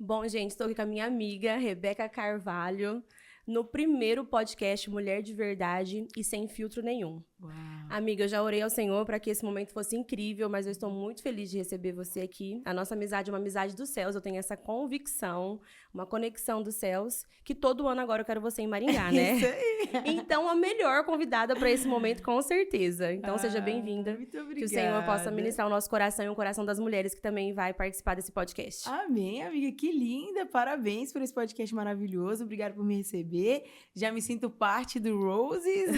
Bom, gente, estou aqui com a minha amiga Rebeca Carvalho, no primeiro podcast Mulher de Verdade e Sem Filtro Nenhum. Uau. Amiga, eu já orei ao Senhor para que esse momento fosse incrível, mas eu estou muito feliz de receber você aqui. A nossa amizade é uma amizade dos céus, eu tenho essa convicção, uma conexão dos céus, que todo ano agora eu quero você em Maringá, né? Isso aí. Então, a melhor convidada para esse momento, com certeza. Então, seja bem-vinda. Muito obrigada. Que o Senhor possa ministrar o nosso coração e o coração das mulheres que também vai participar desse podcast. Amém, amiga. Que linda. Parabéns por esse podcast maravilhoso. Obrigada por me receber. Já me sinto parte do Roses.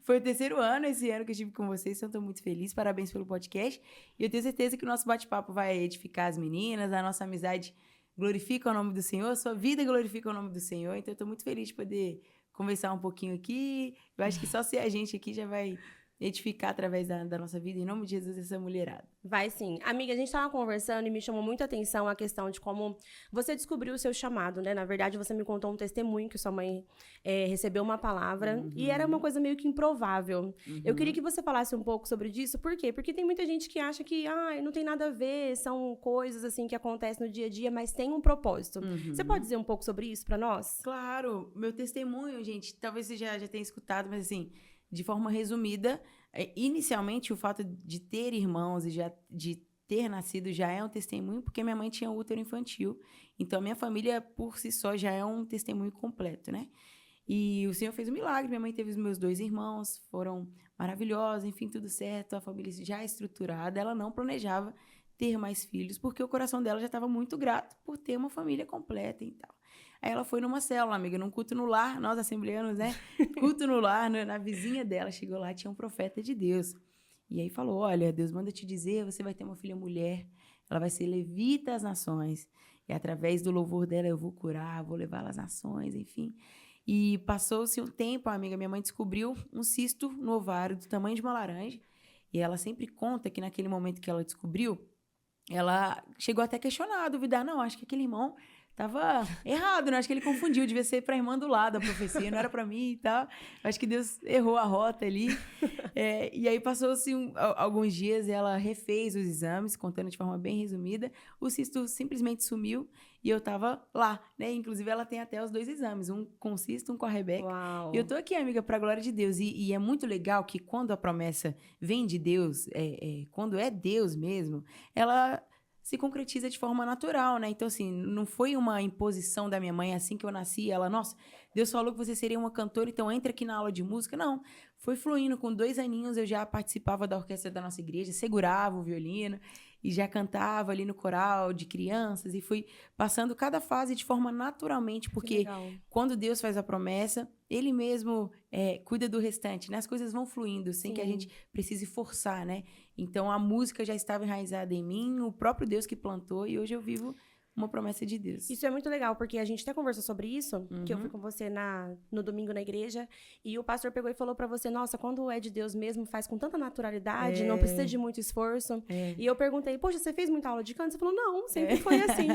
Foi o terceiro ano esse ano que eu estive com vocês, então estou muito feliz. Parabéns pelo podcast. E eu tenho certeza que o nosso bate-papo vai edificar as meninas, a nossa amizade glorifica o nome do Senhor, a sua vida glorifica o nome do Senhor. Então eu estou muito feliz de poder conversar um pouquinho aqui. Eu acho que só ser a gente aqui já vai edificar através da nossa vida, em nome de Jesus, essa mulherada. Vai sim. Amiga, a gente estava conversando e me chamou muita atenção a questão de como você descobriu o seu chamado, né? Na verdade, você me contou um testemunho que sua mãe recebeu uma palavra e era uma coisa meio que improvável. Eu queria que você falasse um pouco sobre isso. Por quê? Porque tem muita gente que acha que não tem nada a ver, são coisas assim que acontecem no dia a dia, mas tem um propósito. Você pode dizer um pouco sobre isso para nós? Claro, meu testemunho, gente, talvez você já tenha escutado, mas assim, de forma resumida, inicialmente o fato de ter irmãos e de ter nascido já é um testemunho, porque minha mãe tinha útero infantil. Então, a minha família, por si só, já é um testemunho completo, né? E o Senhor fez um milagre, minha mãe teve os meus 2 irmãos, foram maravilhosos, enfim, tudo certo, a família já estruturada, ela não planejava ter mais filhos, porque o coração dela já estava muito grato por ter uma família completa e tal. Aí ela foi numa célula, amiga, num culto no lar, nós assembleanos, né? Culto no lar, na vizinha dela, chegou lá, tinha um profeta de Deus. E aí falou, olha, Deus manda te dizer, você vai ter uma filha mulher, ela vai ser levita às nações, e através do louvor dela eu vou curar, vou levá-la às nações, enfim. E passou-se um tempo, amiga, minha mãe descobriu um cisto no ovário do tamanho de uma laranja, e ela sempre conta que naquele momento que ela descobriu, ela chegou até a questionar, a duvidar, não, acho que aquele irmão tava errado, né? Acho que ele confundiu, devia ser pra irmã do lado a profecia, não era pra mim e tal. Acho que Deus errou a rota ali. E aí passou-se alguns dias, ela refez os exames, contando de forma bem resumida. O cisto simplesmente sumiu e eu tava lá, né? Inclusive, ela tem até os 2 exames, um com o cisto, um com a Rebeca. Uau. E eu tô aqui, amiga, pra glória de Deus. E é muito legal que quando a promessa vem de Deus, quando é Deus mesmo, ela se concretiza de forma natural, né? Então, assim, não foi uma imposição da minha mãe assim que eu nasci. Ela, nossa, Deus falou que você seria uma cantora, então entra aqui na aula de música. Não, foi fluindo. Com 2 aninhos eu já participava da orquestra da nossa igreja, segurava o violino e já cantava ali no coral de crianças e fui passando cada fase de forma naturalmente, porque quando Deus faz a promessa, Ele mesmo cuida do restante, né? As coisas vão fluindo sem que a gente precise forçar, né? Então, a música já estava enraizada em mim, o próprio Deus que plantou, e hoje eu vivo uma promessa de Deus. Isso é muito legal, porque a gente até conversou sobre isso, que eu fui com você no domingo na igreja, e o pastor pegou e falou pra você, nossa, quando é de Deus mesmo, faz com tanta naturalidade, não precisa de muito esforço. E eu perguntei, poxa, você fez muita aula de canto? Você falou, não, sempre foi assim.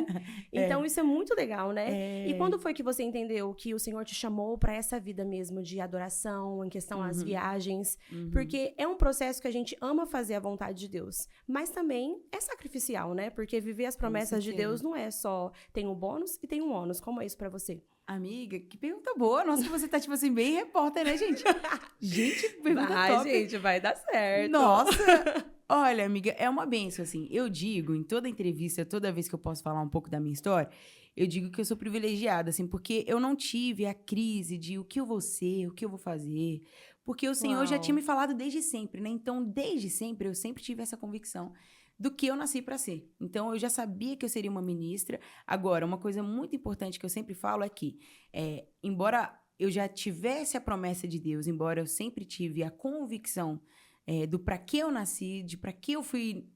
Então, isso é muito legal, né? E quando foi que você entendeu que o Senhor te chamou pra essa vida mesmo de adoração, em questão às viagens? Porque é um processo que a gente ama fazer a vontade de Deus, mas também é sacrificial, né? Porque viver as promessas de Deus não é só tem um bônus e tem um ônus. Como é isso pra você? Amiga, que pergunta boa. Nossa, você tá, tipo assim, bem repórter, né, gente? Gente, pergunta top. Gente, vai dar certo. Nossa! Olha, amiga, é uma bênção, assim. Eu digo, em toda entrevista, toda vez que eu posso falar um pouco da minha história, eu digo que eu sou privilegiada, assim, porque eu não tive a crise de o que eu vou ser, o que eu vou fazer. Porque o Senhor já tinha me falado desde sempre, né? Então, desde sempre, eu sempre tive essa convicção do que eu nasci para ser. Então, eu já sabia que eu seria uma ministra. Agora, uma coisa muito importante que eu sempre falo é que, embora eu já tivesse a promessa de Deus, embora eu sempre tive a convicção do para que eu nasci, de para que eu fui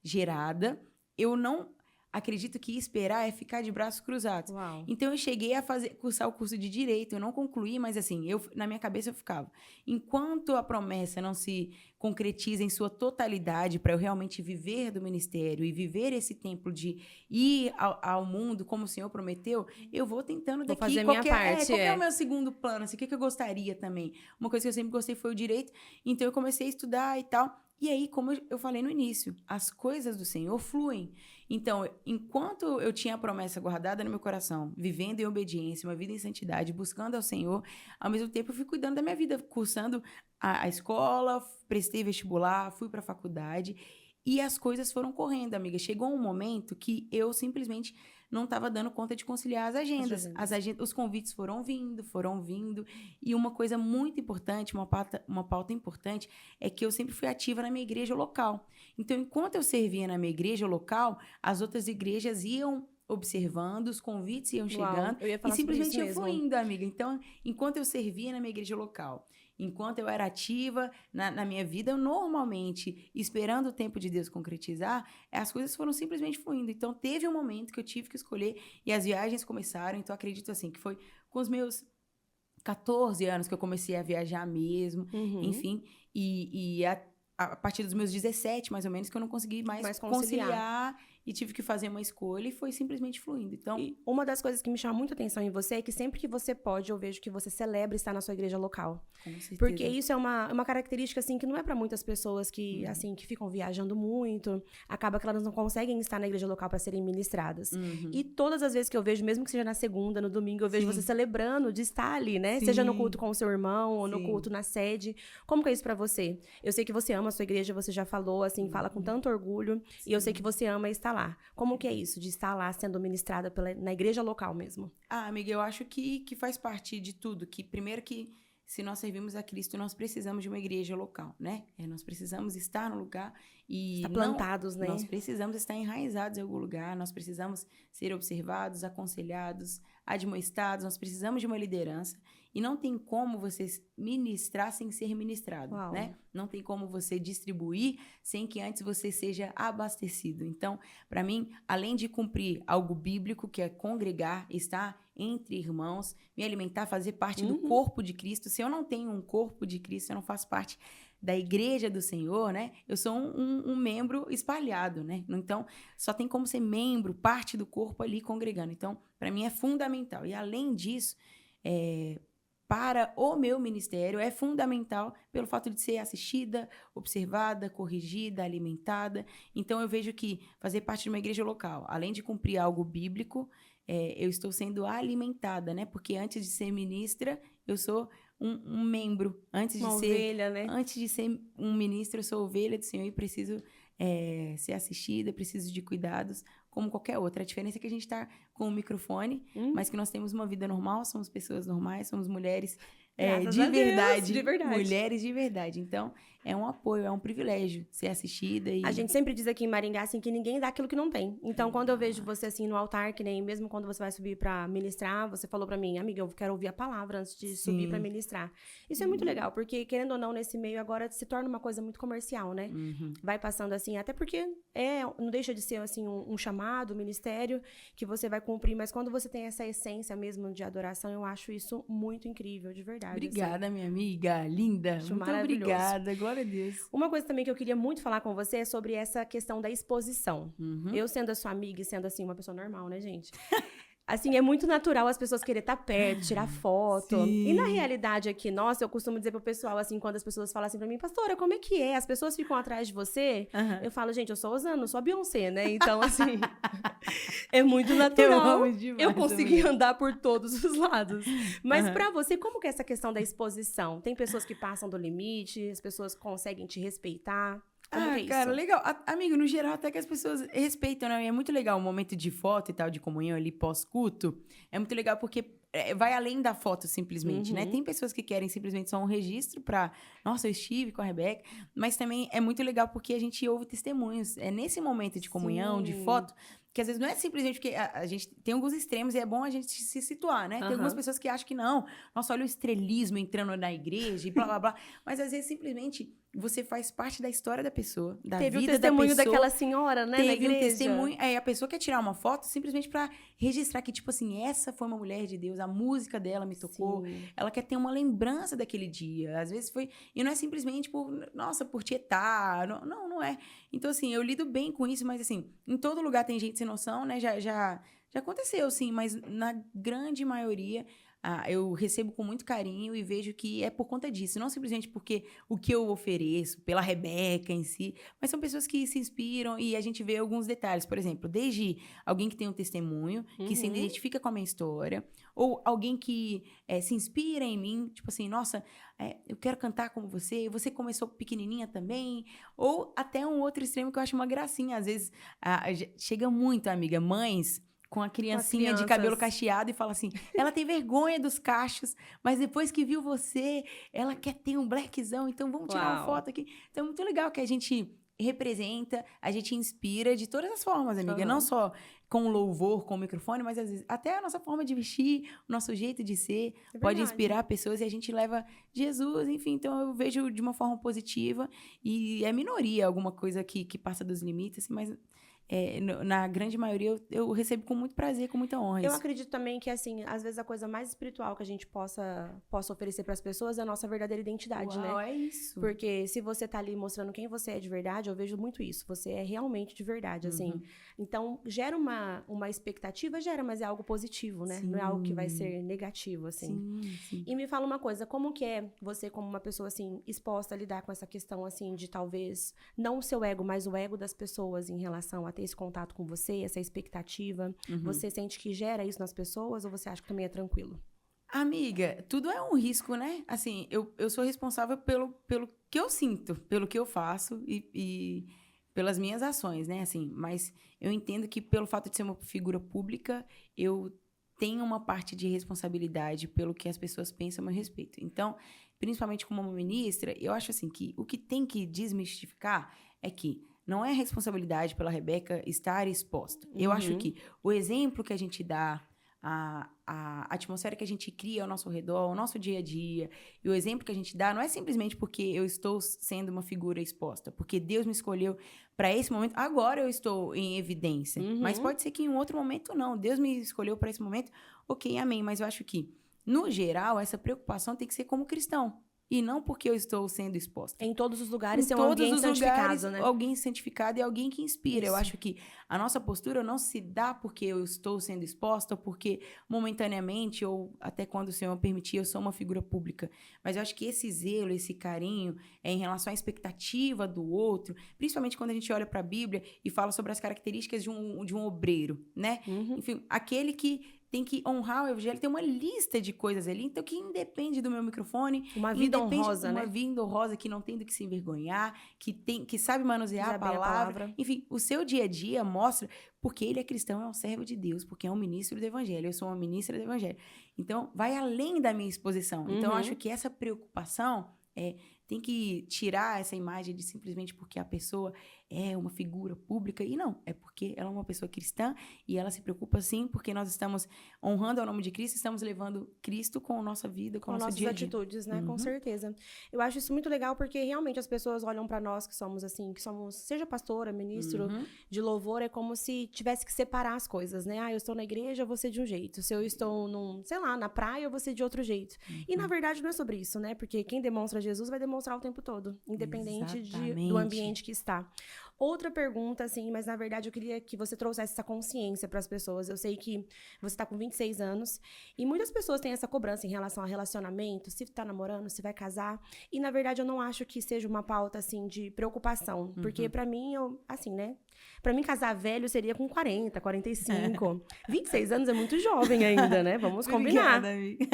gerada, eu não acredito que esperar é ficar de braços cruzados. Uau. Então, eu cheguei a cursar o curso de Direito, eu não concluí, mas assim, na minha cabeça eu ficava, enquanto a promessa não se concretiza em sua totalidade para eu realmente viver do ministério e viver esse tempo de ir ao mundo como o Senhor prometeu, eu vou tentando daqui fazer minha parte, qual que é o meu segundo plano, assim, o que eu gostaria também. Uma coisa que eu sempre gostei foi o direito, então eu comecei a estudar e tal. E aí, como eu falei no início, as coisas do Senhor fluem. Então, enquanto eu tinha a promessa guardada no meu coração, vivendo em obediência, uma vida em santidade, buscando ao Senhor, ao mesmo tempo eu fui cuidando da minha vida, cursando a escola, prestei vestibular, fui para a faculdade e as coisas foram correndo, amiga. Chegou um momento que eu simplesmente não estava dando conta de conciliar as agendas. Os convites foram vindo. E uma coisa muito importante, uma pauta importante, é que eu sempre fui ativa na minha igreja local. Então, enquanto eu servia na minha igreja local, as outras igrejas iam observando, os convites iam chegando e simplesmente iam fluindo, amiga. Então, enquanto eu servia na minha igreja local, enquanto eu era ativa na minha vida, eu normalmente, esperando o tempo de Deus concretizar, as coisas foram simplesmente fluindo. Então, teve um momento que eu tive que escolher e as viagens começaram. Então, acredito assim, que foi com os meus 14 anos que eu comecei a viajar mesmo, enfim. E a partir dos meus 17, mais ou menos, que eu não consegui mais conciliar e tive que fazer uma escolha e foi simplesmente fluindo. Então, e uma das coisas que me chama muita atenção em você é que sempre que você pode, eu vejo que você celebra estar na sua igreja local. Com certeza. Porque isso é uma característica, assim, que não é para muitas pessoas que, assim, que ficam viajando muito, acaba que elas não conseguem estar na igreja local para serem ministradas. E todas as vezes que eu vejo, mesmo que seja na segunda, no domingo, eu vejo você celebrando de estar ali, né? Seja no culto com o seu irmão ou no culto na sede. Como que é isso para você? Eu sei que você ama a sua igreja, você já falou, assim, fala com tanto orgulho. E eu sei que você ama estar lá. Como que é isso, de estar lá sendo ministrada na igreja local mesmo? Amiga, eu acho que faz parte de tudo. Que primeiro que se nós servimos a Cristo, nós precisamos de uma igreja local, né? Nós precisamos estar no lugar e... Estar plantados, né? Nós precisamos estar enraizados em algum lugar, nós precisamos ser observados, aconselhados, admoestados, nós precisamos de uma liderança. E não tem como você ministrar sem ser ministrado, né? Não tem como você distribuir sem que antes você seja abastecido. Então, para mim, além de cumprir algo bíblico, que é congregar, estar entre irmãos, me alimentar, fazer parte do corpo de Cristo. Se eu não tenho um corpo de Cristo, eu não faço parte da igreja do Senhor, né? Eu sou um membro espalhado, né? Então, só tem como ser membro, parte do corpo ali congregando. Então, para mim é fundamental. E além disso, para o meu ministério é fundamental pelo fato de ser assistida, observada, corrigida, alimentada. Então, eu vejo que fazer parte de uma igreja local, além de cumprir algo bíblico, eu estou sendo alimentada, né? Porque antes de ser ministra, eu sou um membro. Antes de ser ovelha, né? Antes de ser um ministro, eu sou ovelha do Senhor e preciso ser assistida, preciso de cuidados, como qualquer outra. A diferença é que a gente está com o microfone, mas que nós temos uma vida normal, somos pessoas normais, somos mulheres de verdade. Mulheres de verdade. Então, é um apoio, é um privilégio ser assistida. A gente sempre diz aqui em Maringá, assim, que ninguém dá aquilo que não tem. Então, quando eu vejo você, assim, no altar, que nem mesmo quando você vai subir pra ministrar, você falou pra mim, amiga, eu quero ouvir a palavra antes de subir pra ministrar. Isso é muito legal, porque, querendo ou não, nesse meio agora se torna uma coisa muito comercial, né? Vai passando, assim, até porque não deixa de ser, assim, um chamado, um ministério que você vai cumprir, mas quando você tem essa essência mesmo de adoração, eu acho isso muito incrível, de verdade. Obrigada, minha amiga, linda. Acho muito obrigada, glória a Deus. Uma coisa também que eu queria muito falar com você é sobre essa questão da exposição. Eu sendo a sua amiga e sendo, assim, uma pessoa normal, né, gente? Assim, é muito natural as pessoas quererem estar perto, tirar foto. Sim. E na realidade aqui, nossa, eu costumo dizer pro pessoal, assim, quando as pessoas falam assim pra mim, pastora, como é que é? As pessoas ficam atrás de você? Eu falo, gente, eu sou Osana, eu sou a Beyoncé, né? Então, assim, é muito natural eu conseguir andar por todos os lados. Mas pra você, como que é essa questão da exposição? Tem pessoas que passam do limite, as pessoas conseguem te respeitar? Como que é isso? Cara, legal. Amigo, no geral, até que as pessoas respeitam, né? E é muito legal o momento de foto e tal, de comunhão ali pós-culto. É muito legal porque vai além da foto, simplesmente, né? Tem pessoas que querem simplesmente só um registro pra... Nossa, eu estive com a Rebeca. Mas também é muito legal porque a gente ouve testemunhos. É nesse momento de comunhão, de foto... Que às vezes não é simplesmente porque a gente tem alguns extremos e é bom a gente se situar, né? Tem algumas pessoas que acham que não. Nossa, olha o estrelismo entrando na igreja e blá, blá, blá. Mas às vezes simplesmente você faz parte da história da pessoa, da vida da pessoa. Teve o testemunho daquela senhora, né, na igreja. Teve um testemunho. A pessoa quer tirar uma foto simplesmente pra registrar que, tipo assim, essa foi uma mulher de Deus, a música dela me tocou. Ela quer ter uma lembrança daquele dia. Às vezes foi... E não é simplesmente por tietar. Não é. Então, assim, eu lido bem com isso, mas, assim, em todo lugar tem gente sem noção, né? Já aconteceu, sim, mas na grande maioria eu recebo com muito carinho e vejo que é por conta disso. Não simplesmente porque o que eu ofereço, pela Rebeca em si, mas são pessoas que se inspiram e a gente vê alguns detalhes. Por exemplo, desde alguém que tem um testemunho, que se identifica com a minha história, ou alguém que se inspira em mim, tipo assim, nossa, eu quero cantar como você começou pequenininha também, ou até um outro extremo que eu acho uma gracinha. Às vezes, chega muito, amiga, mães com a criancinha de cabelo cacheado e fala assim, ela tem vergonha dos cachos, mas depois que viu você, ela quer ter um blackzão, então vamos tirar uma foto aqui. Então é muito legal que a gente representa, a gente inspira de todas as formas, amiga. Não só com louvor, com o microfone, mas às vezes até a nossa forma de vestir, o nosso jeito de ser, pode inspirar pessoas e a gente leva Jesus, enfim. Então eu vejo de uma forma positiva e é minoria alguma coisa que passa dos limites, assim, mas na grande maioria eu recebo com muito prazer, com muita honra. Eu acredito também que, assim, às vezes a coisa mais espiritual que a gente possa oferecer para as pessoas é a nossa verdadeira identidade, né? É isso. Porque se você tá ali mostrando quem você é de verdade, eu vejo muito isso. Você é realmente de verdade, assim. Então, gera uma expectativa, mas é algo positivo, né? Sim. Não é algo que vai ser negativo, assim. Sim. E me fala uma coisa, como que é você, como uma pessoa, assim, exposta a lidar com essa questão, assim, de talvez, não o seu ego, mas o ego das pessoas em relação a ter esse contato com você, essa expectativa? Você sente que gera isso nas pessoas ou você acha que também é tranquilo? Amiga, tudo é um risco, né? Assim, eu sou responsável pelo que eu sinto, pelo que eu faço e pelas minhas ações, né? Assim, mas eu entendo que pelo fato de ser uma figura pública, eu tenho uma parte de responsabilidade pelo que as pessoas pensam a meu respeito. Então, principalmente como uma ministra, eu acho assim que o que tem que desmistificar é que não é responsabilidade pela Rebeca estar exposta. Eu acho que o exemplo que a gente dá, a atmosfera que a gente cria ao nosso redor, o nosso dia a dia, e o exemplo que a gente dá não é simplesmente porque eu estou sendo uma figura exposta, porque Deus me escolheu para esse momento, agora eu estou em evidência. Mas pode ser que em um outro momento não. Deus me escolheu para esse momento, ok, amém. Mas eu acho que, no geral, essa preocupação tem que ser como cristão. E não porque eu estou sendo exposta. Em todos os lugares tem alguém santificado, né? Alguém santificado e alguém que inspira. Isso. Eu acho que a nossa postura não se dá porque eu estou sendo exposta, ou porque momentaneamente, ou até quando o Senhor permitir, eu sou uma figura pública. Mas eu acho que esse zelo, esse carinho em relação à expectativa do outro, principalmente quando a gente olha para a Bíblia e fala sobre as características de um obreiro, né? Enfim, aquele que tem que honrar o evangelho, tem uma lista de coisas ali, então que independe do meu microfone. Uma vida honrosa, né? Uma vida honrosa que não tem do que se envergonhar, que sabe manusear a palavra. Enfim, o seu dia a dia mostra porque ele é cristão, é um servo de Deus, porque é um ministro do evangelho, eu sou uma ministra do evangelho. Então, vai além da minha exposição. Então, eu acho que essa preocupação tem que tirar essa imagem de simplesmente porque a pessoa é uma figura pública. E não, é porque ela é uma pessoa cristã e ela se preocupa sim, porque nós estamos honrando o nome de Cristo, estamos levando Cristo com a nossa vida, com o nosso dia a dia. Atitudes, né? Com certeza. Eu acho isso muito legal porque realmente as pessoas olham pra nós que somos assim, seja pastora, ministro de louvor, é como se tivesse que separar as coisas, né? Eu estou na igreja, eu vou ser de um jeito. Se eu estou na praia, eu vou ser de outro jeito. E na verdade não é sobre isso, né? Porque quem demonstra Jesus vai demonstrar o tempo todo, independente do ambiente que está. Outra pergunta, assim, mas na verdade eu queria que você trouxesse essa consciência para as pessoas. Eu sei que você está com 26 anos e muitas pessoas têm essa cobrança em relação a relacionamento, se tá namorando, se vai casar. E na verdade eu não acho que seja uma pauta, assim, de preocupação. Porque para mim, assim, né? Pra mim, casar velho seria com 40, 45. 26 anos é muito jovem ainda, né? Vamos combinar. Obrigada, amiga.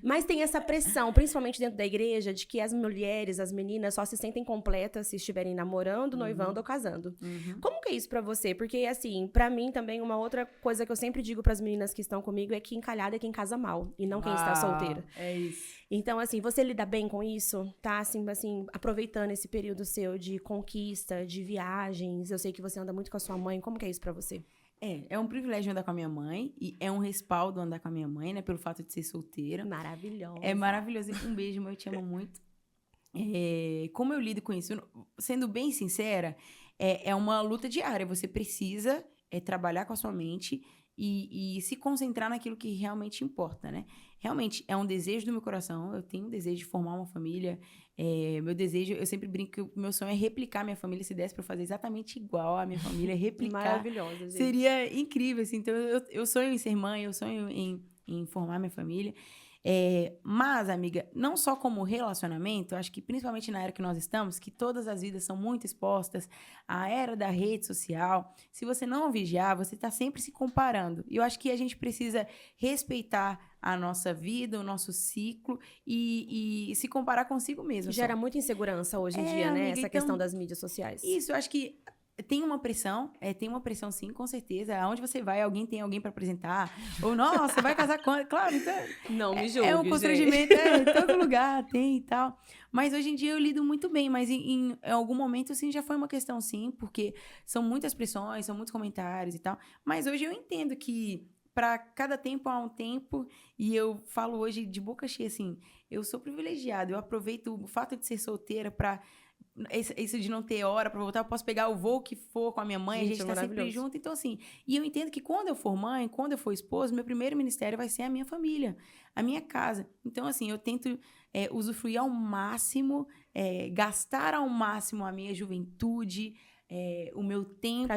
Mas tem essa pressão, principalmente dentro da igreja, de que as mulheres, as meninas, só se sentem completas se estiverem namorando, noivando ou casando. Como que é isso pra você? Porque, assim, pra mim também, uma outra coisa que eu sempre digo pras meninas que estão comigo é que encalhada é quem casa mal, e não quem está solteira. É isso. Então, assim, você lida bem com isso? Tá, assim, aproveitando esse período seu de conquista, de viagens. Eu sei que você anda muito com a sua mãe. Como que é isso pra você? É um privilégio andar com a minha mãe. E é um respaldo andar com a minha mãe, né? Pelo fato de ser solteira. Maravilhosa. É maravilhoso. Um beijo, mãe. Eu te amo muito. Como eu lido com isso? Sendo bem sincera, é uma luta diária. Você precisa trabalhar com a sua mente e se concentrar naquilo que realmente importa, né? Realmente, é um desejo do meu coração. Eu tenho um desejo de formar uma família. Meu desejo, eu sempre brinco que o meu sonho é replicar a minha família. Se desse pra eu fazer exatamente igual a minha família, replicar. Maravilhosa, gente. Seria incrível, assim. Então, eu sonho em ser mãe, eu sonho em em formar minha família. Mas, amiga, não só como relacionamento, acho que principalmente na era que nós estamos, que todas as vidas são muito expostas à era da rede social, se você não vigiar, você está sempre se comparando. E eu acho que a gente precisa respeitar a nossa vida, o nosso ciclo e se comparar consigo mesmo. Gera muita insegurança hoje em dia, né? Amiga, Essa questão das mídias sociais. Isso, eu acho que tem uma pressão sim, com certeza. Aonde você vai, tem alguém para apresentar. Ou, nossa, você vai casar com... Claro, então... Não me julgue, É um constrangimento, em todo lugar tem e tal. Mas hoje em dia eu lido muito bem, mas em algum momento, assim, já foi uma questão, sim, porque são muitas pressões, são muitos comentários e tal. Mas hoje eu entendo que para cada tempo há um tempo, e eu falo hoje de boca cheia, assim, eu sou privilegiada, eu aproveito o fato de ser solteira para... Isso de não ter hora pra voltar, eu posso pegar o voo que for com a minha mãe, a gente tá sempre junto. Então, assim, e eu entendo que quando eu for mãe, quando eu for esposa, meu primeiro ministério vai ser a minha família, a minha casa. Então, assim, eu tento usufruir ao máximo, gastar ao máximo a minha juventude, o meu tempo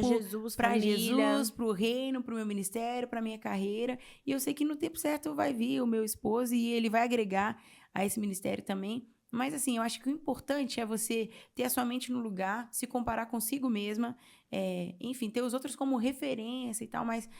para Jesus, pro reino, pro meu ministério, pra minha carreira. E eu sei que no tempo certo vai vir o meu esposo e ele vai agregar a esse ministério também. Mas, assim, eu acho que o importante é você ter a sua mente no lugar, se comparar consigo mesma, enfim, ter os outros como referência e tal, mas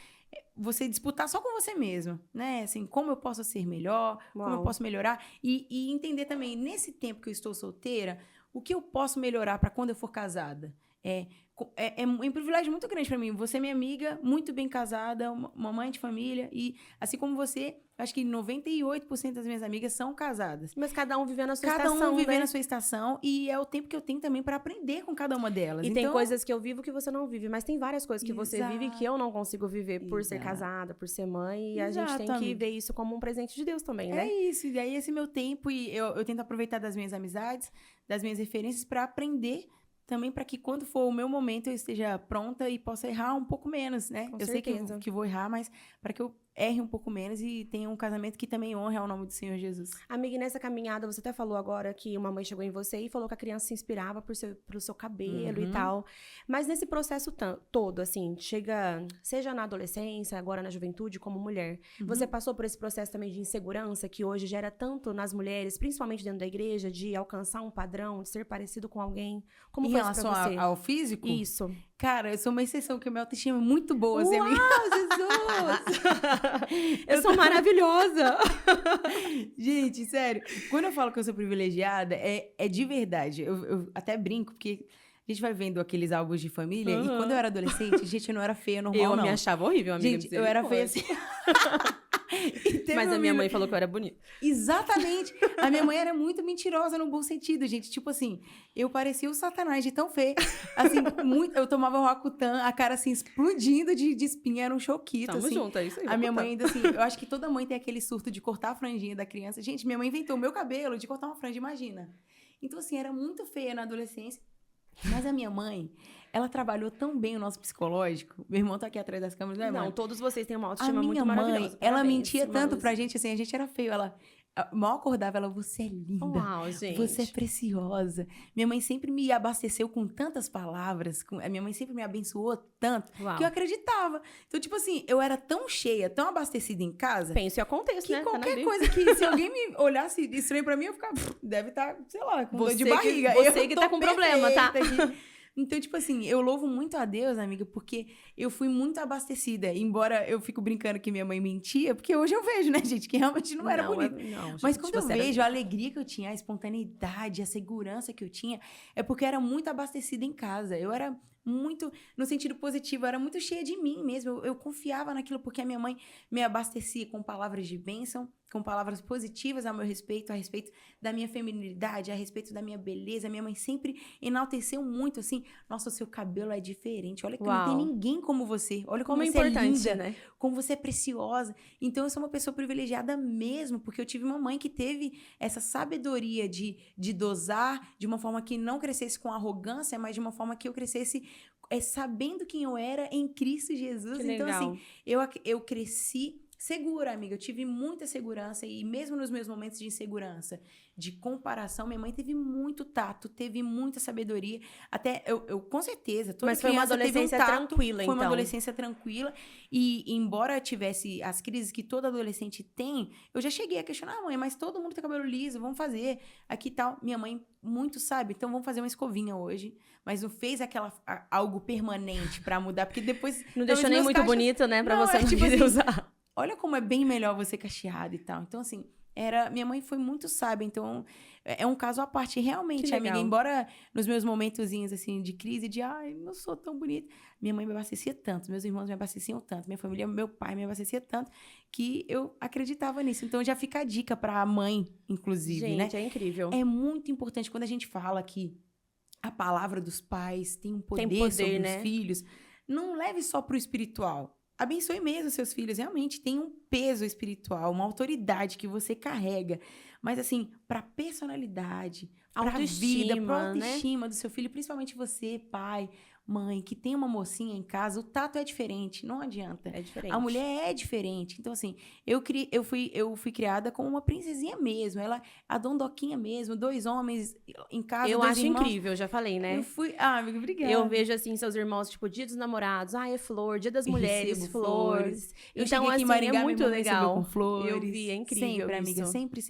você disputar só com você mesmo, né? Assim, como eu posso ser melhor, como eu posso melhorar, e entender também, nesse tempo que eu estou solteira, o que eu posso melhorar para quando eu for casada. É um privilégio muito grande para mim. Você é minha amiga, muito bem casada, uma mãe de família. E, assim como você, acho que 98% das minhas amigas são casadas. Mas cada um vivendo a sua estação. Cada um vivendo a sua estação. E é o tempo que eu tenho também para aprender com cada uma delas. E então, tem coisas que eu vivo que você não vive. Mas tem várias coisas que você vive que eu não consigo viver por ser casada, por ser mãe. E a gente tem que ver isso como um presente de Deus também, né? É isso. E daí esse meu tempo, e eu tento aproveitar das minhas amizades, das minhas referências para aprender também, para que quando for o meu momento eu esteja pronta e possa errar um pouco menos, né? Com eu certeza. sei que vou errar, mas para que eu erre um pouco menos e tenha um casamento que também honre ao nome do Senhor Jesus. Amiga, e nessa caminhada, você até falou agora que uma mãe chegou em você e falou que a criança se inspirava pelo seu cabelo e tal. Mas nesse processo todo, assim, seja na adolescência, agora na juventude, como mulher, você passou por esse processo também de insegurança que hoje gera tanto nas mulheres, principalmente dentro da igreja, de alcançar um padrão, de ser parecido com alguém? Como foi isso pra você? Em relação ao físico? Isso. Cara, eu sou uma exceção, porque a minha autoestima é muito boa. Uau, Jesus! Eu sou maravilhosa! Gente, sério, quando eu falo que eu sou privilegiada, é de verdade. Eu até brinco, porque a gente vai vendo aqueles álbuns de família, e quando eu era adolescente, gente, eu não era feia normal, não. Eu me achava horrível, amiga. Gente, eu era feia assim... Mas a minha mãe falou que eu era bonita. Exatamente. A minha mãe era muito mentirosa no bom sentido, gente. Tipo assim, eu parecia o Satanás de tão feia. Assim, eu tomava Roacutan, a cara assim, explodindo de espinha, era um choquito. Tamo assim. junto, é isso aí. A minha mãe ainda assim, eu acho que toda mãe tem aquele surto de cortar a franjinha da criança. Gente, minha mãe inventou o meu cabelo de cortar uma franja, imagina. Então, assim, era muito feia na adolescência. Mas a minha mãe, ela trabalhou tão bem o nosso psicológico. Meu irmão tá aqui atrás das câmeras, né, mãe? Não, todos vocês têm uma autoestima muito maravilhosa. A minha mãe, ela mentia tanto pra gente, assim, a gente era feio. Ela mal acordava, ela, você é linda. Uau, gente. Você é preciosa. Minha mãe sempre me abasteceu com tantas palavras. A minha mãe sempre me abençoou tanto, que eu acreditava. Então, tipo assim, eu era tão cheia, tão abastecida em casa. Penso e acontece, que né? qualquer coisa que, se alguém me olhasse estranho pra mim, eu ficava, deve estar, sei lá, com dor de barriga. Você que tá com problema, tá? Então, tipo assim, eu louvo muito a Deus, amiga, porque eu fui muito abastecida. Embora eu fico brincando que minha mãe mentia, porque hoje eu vejo, né, gente, que realmente não era bonito. Mas quando eu vejo a alegria que eu tinha, a espontaneidade, a segurança que eu tinha, é porque eu era muito abastecida em casa. Eu era muito, no sentido positivo, eu era muito cheia de mim mesmo. Eu confiava naquilo porque a minha mãe me abastecia com palavras de bênção, com palavras positivas a meu respeito, a respeito da minha feminilidade, a respeito da minha beleza. Minha mãe sempre enalteceu muito, assim, nossa, o seu cabelo é diferente. Olha que não tem ninguém como você. Olha como você é linda, né? Como você é preciosa. Então, eu sou uma pessoa privilegiada mesmo, porque eu tive uma mãe que teve essa sabedoria de dosar de uma forma que não crescesse com arrogância, mas de uma forma que eu crescesse sabendo quem eu era em Cristo Jesus. Então, assim, eu cresci segura, amiga. Eu tive muita segurança e mesmo nos meus momentos de insegurança, de comparação, minha mãe teve muito tato, teve muita sabedoria. Até eu com certeza, toda Mas foi uma criança teve adolescência tato, tranquila, foi uma então. adolescência tranquila. E embora tivesse as crises que todo adolescente tem, eu já cheguei a questionar, mãe, mas todo mundo tem cabelo liso, vamos fazer aqui e tal. Minha mãe muito sabe, então vamos fazer uma escovinha hoje. Mas não fez algo permanente pra mudar, porque depois... Não deixou nem muito bonito, né, pra você não tipo querer assim, usar. olha como é bem melhor você cacheado e tal. Então, assim, minha mãe foi muito sábia, então é um caso à parte. Realmente, amiga, embora nos meus momentozinhos, assim, de crise, de ai, não sou tão bonita, minha mãe me abastecia tanto, meus irmãos me abasteciam tanto, minha família, meu pai me abastecia tanto, que eu acreditava nisso. Então, já fica a dica pra mãe, inclusive, né? Gente, é incrível. É muito importante quando a gente fala que a palavra dos pais tem um poder sobre né? os filhos. Não leve só pro espiritual. Abençoe mesmo seus filhos. Realmente tem um peso espiritual, uma autoridade que você carrega. Mas, assim, pra personalidade, pra vida, pra autoestima, né, do seu filho, principalmente você, pai, mãe, que tem uma mocinha em casa, o tato é diferente, não adianta. É diferente. A mulher é diferente. Então, assim, eu fui criada como uma princesinha mesmo. A dondoquinha mesmo, 2 homens em casa, eu 2 acho irmãos. Incrível, já falei, né? Eu fui... Ah, amiga, obrigada. Eu vejo, assim, seus irmãos, tipo, dia dos namorados, é flor, dia das mulheres, flores. Eu então, cheguei aqui assim, em Maringá, é muito legal. Com flores. Eu vi, é incrível sempre, amiga, sempre.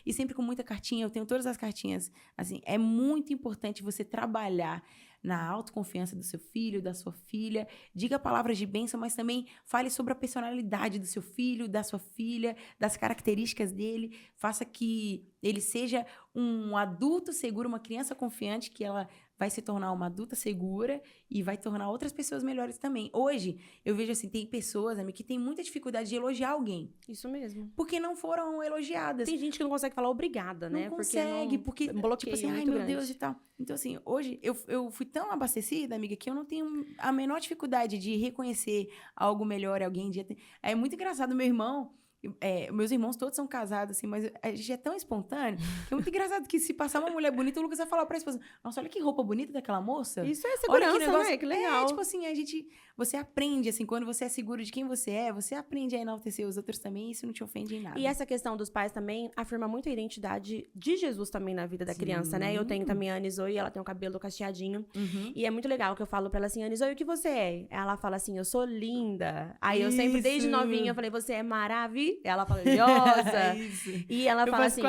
E sempre com muita cartinha, eu tenho todas as cartinhas. Assim, é muito importante você trabalhar na autoconfiança do seu filho, da sua filha. Diga palavras de bênção, mas também fale sobre a personalidade do seu filho, da sua filha, das características dele. Faça que ele seja um adulto seguro, uma criança confiante, que ela vai se tornar uma adulta segura e vai tornar outras pessoas melhores também. Hoje, eu vejo assim, tem pessoas, amiga, que tem muita dificuldade de elogiar alguém. Isso mesmo. Porque não foram elogiadas. Tem gente que não consegue falar obrigada, né? Não consegue, porque bloqueio, tipo assim, ai, meu Deus e tal. Então, assim, hoje eu fui tão abastecida, amiga, que eu não tenho a menor dificuldade de reconhecer algo melhor em alguém. É muito engraçado, meu irmão... meus irmãos todos são casados, assim, mas a gente é tão espontâneo que é muito engraçado que se passar uma mulher bonita, o Lucas vai falar pra esposa, nossa, olha que roupa bonita daquela moça. Isso é segurança, olha que negócio... né? Que legal. Tipo assim, você aprende, assim, quando você é seguro de quem você aprende a enaltecer os outros também, e isso não te ofende em nada. E essa questão dos pais também afirma muito a identidade de Jesus também na vida da criança, né? Eu tenho também a Ana Zoe, ela tem o cabelo cacheadinho, e é muito legal que eu falo pra ela assim, Ana Zoe, o que você é? Ela fala assim, eu sou linda. Aí eu sempre, desde novinha, eu falei, você é maravilhosa. Ela fala, e ela fala assim,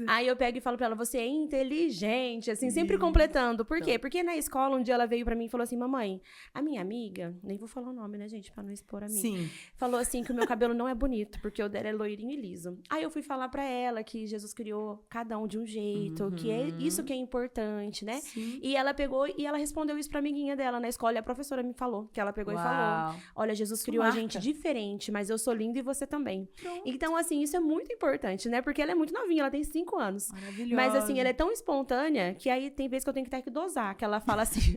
aí eu pego e falo pra ela, você é inteligente, assim, sempre completando. Por quê? Porque na escola, um dia ela veio pra mim e falou assim, mamãe, a minha amiga, nem vou falar o nome, né, gente, pra não expor a mim, falou assim que o meu cabelo não é bonito, porque o dela é loirinho e liso. Aí eu fui falar pra ela que Jesus criou cada um de um jeito, que é isso que é importante, né? Sim. E ela pegou e ela respondeu isso pra amiguinha dela na escola, e a professora me falou, que ela pegou e falou, olha, Jesus criou a gente diferente, mas eu sou linda e você também. Então, assim, isso é muito importante, né? Porque ela é muito novinha, ela tem 5 anos. Maravilhosa. Mas, assim, ela é tão espontânea que aí tem vezes que eu tenho que ter que dosar, que ela fala assim...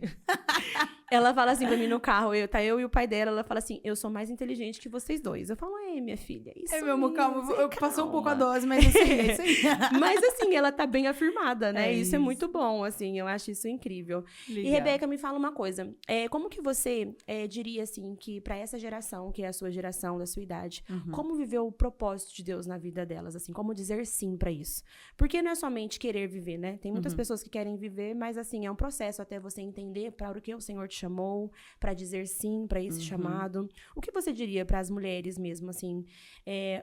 ela fala assim pra mim no carro, eu e o pai dela, ela fala assim, eu sou mais inteligente que vocês dois. Eu falo, minha filha, isso meu amor, calma, eu passou um pouco a dose, mas assim, é isso aí. Mas, assim, ela tá bem afirmada, né? Isso é isso. muito bom, assim, eu acho isso incrível. Legal. E, Rebeca, me fala uma coisa, como que você diria, assim, que pra essa geração, que é a sua geração, da sua idade, como viver o propósito de Deus na vida delas, assim, como dizer sim pra isso? Porque não é somente querer viver, né? Tem muitas pessoas que querem viver, mas, assim, é um processo até você entender para o que o Senhor te chamou, pra dizer sim pra esse chamado. O que você diria para as mulheres mesmo, assim?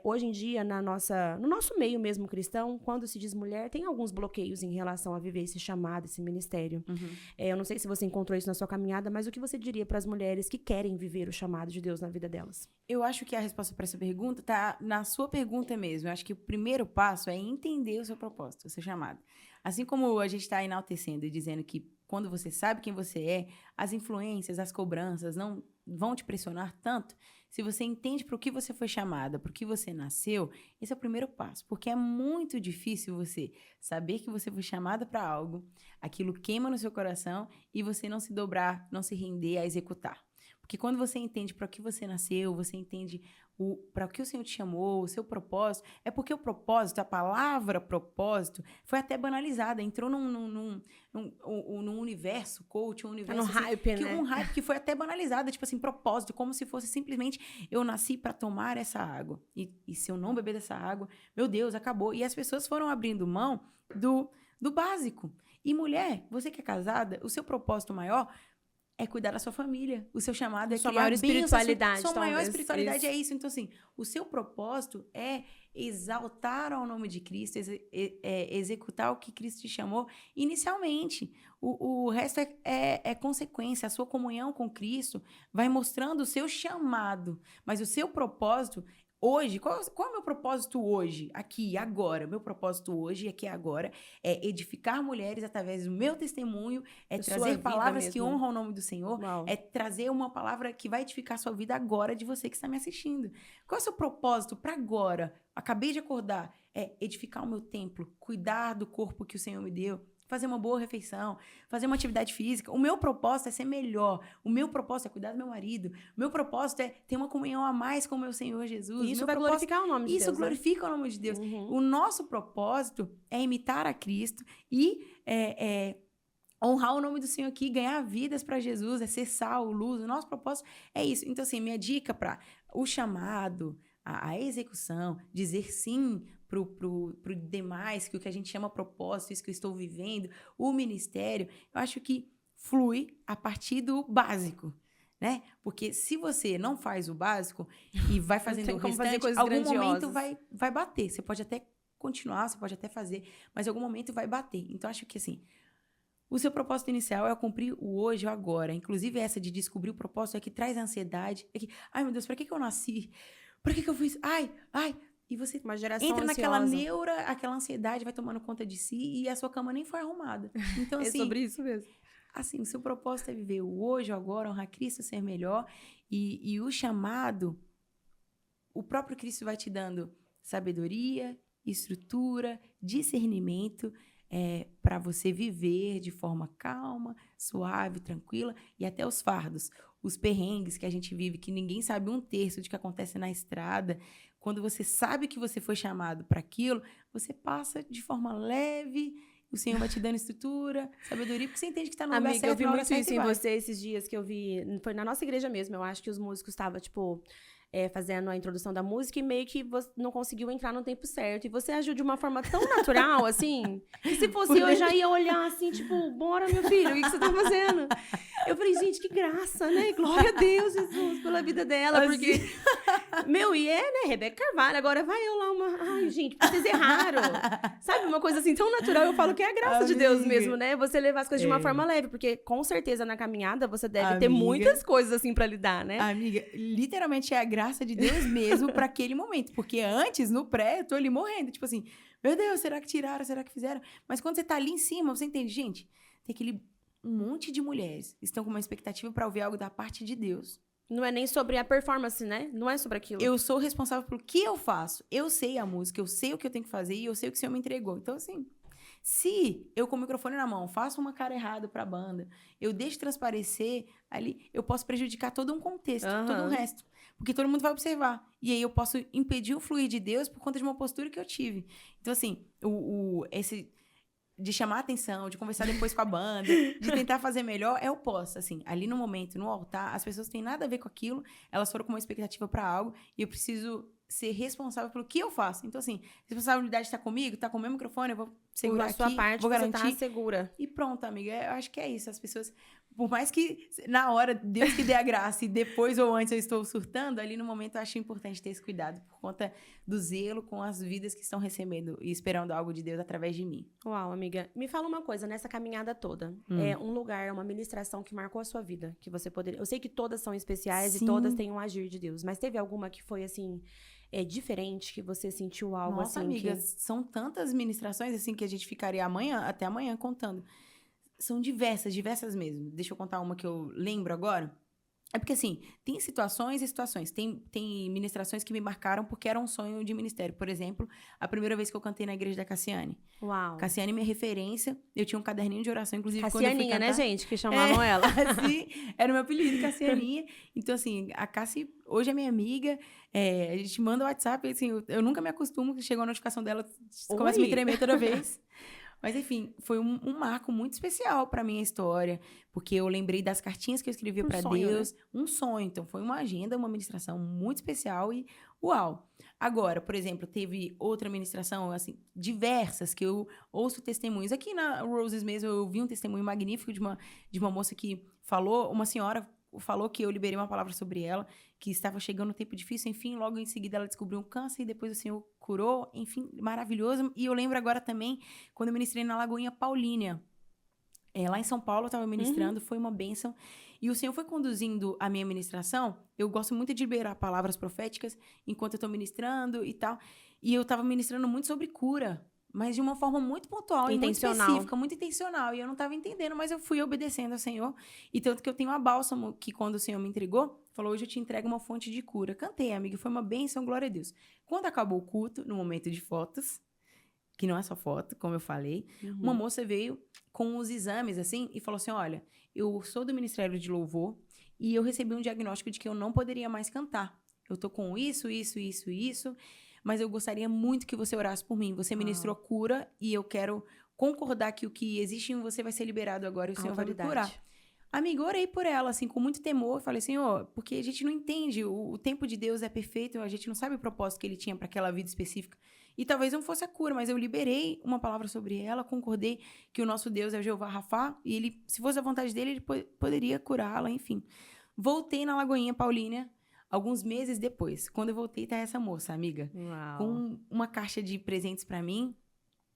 Hoje em dia, no nosso meio mesmo cristão, quando se diz mulher, tem alguns bloqueios em relação a viver esse chamado, esse ministério. Eu não sei se você encontrou isso na sua caminhada, mas o que você diria para as mulheres que querem viver o chamado de Deus na vida delas? Eu acho que a resposta para essa pergunta tá na sua pergunta mesmo. Eu acho que o primeiro passo é entender o seu propósito, o seu chamado. Assim como a gente está enaltecendo e dizendo que quando você sabe quem você é, as influências, as cobranças não vão te pressionar tanto. Se você entende para o que você foi chamada, para o que você nasceu, esse é o primeiro passo. Porque é muito difícil você saber que você foi chamada para algo, aquilo queima no seu coração e você não se dobrar, não se render a executar. Porque quando você entende para que você nasceu, você entende para o que o Senhor te chamou, o seu propósito, é porque o propósito, a palavra propósito, foi até banalizada, entrou num universo coach, um universo no hype, né? Um hype que foi até banalizado, tipo assim, propósito, como se fosse simplesmente eu nasci para tomar essa água. E se eu não beber dessa água, meu Deus, acabou. E as pessoas foram abrindo mão do básico. E mulher, você que é casada, o seu propósito maior é cuidar da sua família. O seu chamado é sua criar maior espiritualidade. Sua maior talvez. espiritualidade Isso. é isso. Então, assim, o seu propósito é exaltar ao nome de Cristo, executar o que Cristo te chamou inicialmente. O resto é consequência. A sua comunhão com Cristo vai mostrando o seu chamado. Mas o seu propósito... Hoje, qual é o meu propósito hoje, aqui e agora? Meu propósito hoje, aqui e agora, é edificar mulheres através do meu testemunho, é trazer palavras que honram o nome do Senhor, é trazer uma palavra que vai edificar a sua vida agora de você que está me assistindo. Qual é o seu propósito para agora? Acabei de acordar, é edificar o meu templo, cuidar do corpo que o Senhor me deu, fazer uma boa refeição, fazer uma atividade física. O meu propósito é ser melhor. O meu propósito é cuidar do meu marido. O meu propósito é ter uma comunhão a mais com o meu Senhor Jesus. Isso vai glorificar o nome de Deus. Isso glorifica o nome de Deus. O nosso propósito é imitar a Cristo e honrar o nome do Senhor aqui, ganhar vidas para Jesus, é ser sal, luz. O nosso propósito é isso. Então, assim, minha dica para o chamado, a execução, dizer sim pro demais, que o que a gente chama propósito, isso que eu estou vivendo, o ministério, eu acho que flui a partir do básico, né? Porque se você não faz o básico e vai fazendo o restante, algum momento vai bater. Você pode até continuar, você pode até fazer, mas em algum momento vai bater. Então, acho que assim, o seu propósito inicial é cumprir o hoje, o agora. Inclusive, essa de descobrir o propósito é que traz ansiedade. É que, ai, meu Deus, pra que eu nasci? Pra que eu fiz? Ai. E você uma geração entra naquela ansiosa. neura, aquela ansiedade vai tomando conta de si e a sua cama nem foi arrumada. Então, assim... É sobre isso mesmo. Assim, o seu propósito é viver o hoje, o agora, honrar Cristo, ser melhor. E o chamado, o próprio Cristo vai te dando sabedoria, estrutura, discernimento para você viver de forma calma, suave, tranquila. E até os fardos, os perrengues que a gente vive, que ninguém sabe um terço de que acontece na estrada. Quando você sabe que você foi chamado para aquilo, você passa de forma leve. O Senhor vai te dando estrutura, sabedoria, porque você entende que tá no lugar certo. Amiga, eu vi muito isso em você esses dias que eu vi. Foi na nossa igreja mesmo. Eu acho que os músicos estavam, tipo, fazendo a introdução da música e meio que você não conseguiu entrar no tempo certo. E você agiu de uma forma tão natural, assim, que se fosse eu já ia olhar assim, tipo, bora, meu filho, o que você tá fazendo? Eu falei, gente, que graça, né? Glória a Deus, Jesus, pela vida dela, assim. Porque... né, Rebeca Carvalho, agora vai eu lá ai, gente, vocês erraram. Sabe, uma coisa assim tão natural, eu falo que é a graça de Deus mesmo, né? Você levar as coisas de uma forma leve, porque com certeza na caminhada você deve ter muitas coisas assim pra lidar, né? Amiga, literalmente é a graça de Deus mesmo pra aquele momento, porque antes, no pré, eu tô ali morrendo, tipo assim, meu Deus, será que tiraram, será que fizeram? Mas quando você tá ali em cima, você entende, gente, tem aquele um monte de mulheres estão com uma expectativa pra ouvir algo da parte de Deus. Não é nem sobre a performance, né? Não é sobre aquilo. Eu sou responsável pelo que eu faço. Eu sei a música, eu sei o que eu tenho que fazer e eu sei o que o Senhor me entregou. Então, assim, se eu com o microfone na mão faço uma cara errada pra banda, eu deixo transparecer ali, eu posso prejudicar todo um contexto, todo o resto. Porque todo mundo vai observar. E aí eu posso impedir o fluir de Deus por conta de uma postura que eu tive. Então, assim, esse... de chamar a atenção, de conversar depois com a banda, de tentar fazer melhor, é o pós, assim. Ali no momento, no altar, as pessoas têm nada a ver com aquilo, elas foram com uma expectativa para algo, e eu preciso ser responsável pelo que eu faço. Então, assim, a responsabilidade está comigo, tá com o meu microfone, eu vou segurar aqui, sua parte, vou garantir. Você tá segura. E pronto, amiga, eu acho que é isso. As pessoas, por mais que na hora, Deus que dê a graça, e depois ou antes eu estou surtando, ali no momento eu acho importante ter esse cuidado, por conta do zelo com as vidas que estão recebendo e esperando algo de Deus através de mim. Uau, amiga. Me fala uma coisa, nessa caminhada toda, é um lugar, uma ministração que marcou a sua vida, que você poderia... Eu sei que todas são especiais e todas têm um agir de Deus, mas teve alguma que foi, assim... diferente, que você sentiu algo Nossa, assim? Amiga, são tantas ministrações assim que a gente ficaria até amanhã contando. São diversas mesmo. Deixa eu contar uma que eu lembro agora. É porque, assim, tem situações e situações. Tem ministrações que me marcaram porque era um sonho de ministério. Por exemplo, a primeira vez que eu cantei na igreja da Cassiane. Uau. Cassiane é minha referência. Eu tinha um caderninho de oração, inclusive, quando eu fui Cassianinha, cantar. né, gente? Que chamavam ela. Assim, era o meu apelido, Cassianinha. Então, assim, a Cassi hoje é minha amiga. A gente manda o WhatsApp, assim, eu nunca me acostumo, que chegou a notificação dela, começa a me tremer toda vez. Mas, enfim, foi um marco muito especial para minha história, porque eu lembrei das cartinhas que eu escrevia para Deus. Né? Um sonho. Então, foi uma agenda, uma ministração muito especial e uau! Agora, por exemplo, teve outra ministração, assim, diversas, que eu ouço testemunhos. Aqui na Roses mesmo, eu vi um testemunho magnífico de uma moça que falou, uma senhora falou que eu liberei uma palavra sobre ela, que estava chegando um tempo difícil, enfim, logo em seguida ela descobriu um câncer e depois o Senhor curou, enfim, maravilhoso. E eu lembro agora também, quando eu ministrei na Lagoinha Paulínia, lá em São Paulo, eu estava ministrando, foi uma bênção. E o Senhor foi conduzindo a minha ministração. Eu gosto muito de liberar palavras proféticas enquanto eu estou ministrando e tal. E eu estava ministrando muito sobre cura, mas de uma forma muito pontual e muito específica, muito intencional. E eu não estava entendendo, mas eu fui obedecendo ao Senhor. E tanto que eu tenho uma bálsamo que, quando o Senhor me entregou, falou, hoje eu te entrego uma fonte de cura. Cantei, amiga, foi uma bênção, glória a Deus. Quando acabou o culto, no momento de fotos, que não é só foto, como eu falei, uma moça veio com os exames, assim, e falou assim, olha, eu sou do Ministério de Louvor e eu recebi um diagnóstico de que eu não poderia mais cantar. Eu tô com isso, mas eu gostaria muito que você orasse por mim. Você ministrou cura e eu quero concordar que o que existe em você vai ser liberado agora e o Senhor vai me curar. Amiga, eu orei por ela, assim, com muito temor. Falei, Senhor, porque a gente não entende, o tempo de Deus é perfeito, a gente não sabe o propósito que ele tinha para aquela vida específica. E talvez não fosse a cura, mas eu liberei uma palavra sobre ela, concordei que o nosso Deus é o Jeová Rafá, e ele, se fosse a vontade dele, ele poderia curá-la, enfim. Voltei na Lagoinha Paulínia, alguns meses depois. Quando eu voltei, tá essa moça, amiga, com uma caixa de presentes para mim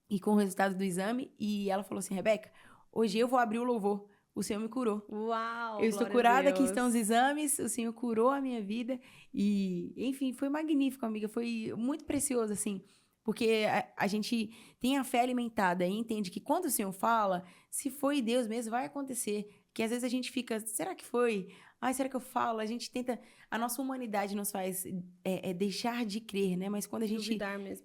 e com o resultado do exame. E ela falou assim, Rebeca, hoje eu vou abrir o louvor. O Senhor me curou. Uau! Eu estou curada, aqui estão os exames. O Senhor curou a minha vida. E, enfim, foi magnífico, amiga. Foi muito precioso, assim. Porque a gente tem a fé alimentada e entende que quando o Senhor fala, se foi Deus mesmo, vai acontecer. Que às vezes a gente fica, será que foi? Ai, será que eu falo? A gente tenta... A nossa humanidade nos faz deixar de crer, né? Mas quando a gente